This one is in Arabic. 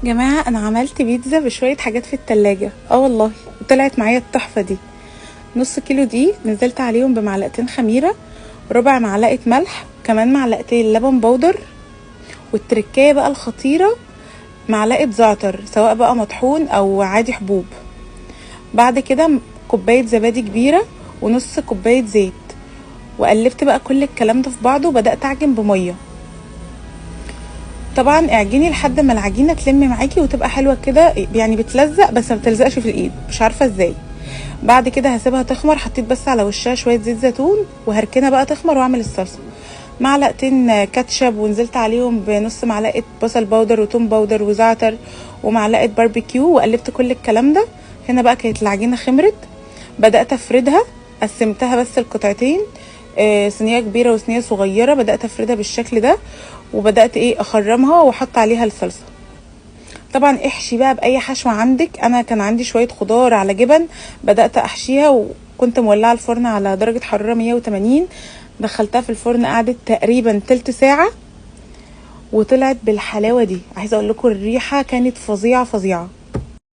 جماعة انا عملت بيتزا بشوية حاجات في التلاجة، والله طلعت معايا التحفة دي. نص كيلو دي نزلت عليهم بمعلقتين خميرة، ربع معلقة ملح، كمان معلقتين لبن بودر، والتركية بقى الخطيرة معلقة زعتر سواء بقى مطحون او عادي حبوب. بعد كده كوباية زبادي كبيرة ونص كوباية زيت، وقلبت بقى كل الكلام ده في بعضه وبدأت اعجن بمية. طبعا اعجني لحد ما العجينه تلم معاكي وتبقى حلوه كده، يعني بتلزق بس ما بتلزقش في الايد، مش عارفه ازاي. بعد كده هسيبها تخمر، حطيت بس على وشها شويه زيت زيتون وهركنها بقى تخمر واعمل الصلصه. معلقتين كاتشب ونزلت عليهم بنص معلقه بصل باودر وتوم باودر وزعتر ومعلقه باربيكيو، وقلبت كل الكلام ده. هنا بقى كانت العجينه خمرت، بدات افردها، قسمتها بس القطعتين، صينيه كبيره وصينيه صغيره، بدات افردها بالشكل ده وبدات اخرمها واحط عليها الصلصه. طبعا احشي بقى باي حشوه عندك، انا كان عندي شويه خضار على جبن، بدات احشيها وكنت مولعه الفرن على درجه حراره 180. دخلتها في الفرن، قعدت تقريبا تلت ساعه وطلعت بالحلاوه دي. عايزه اقول لكم الريحه كانت فظيعه فظيعه.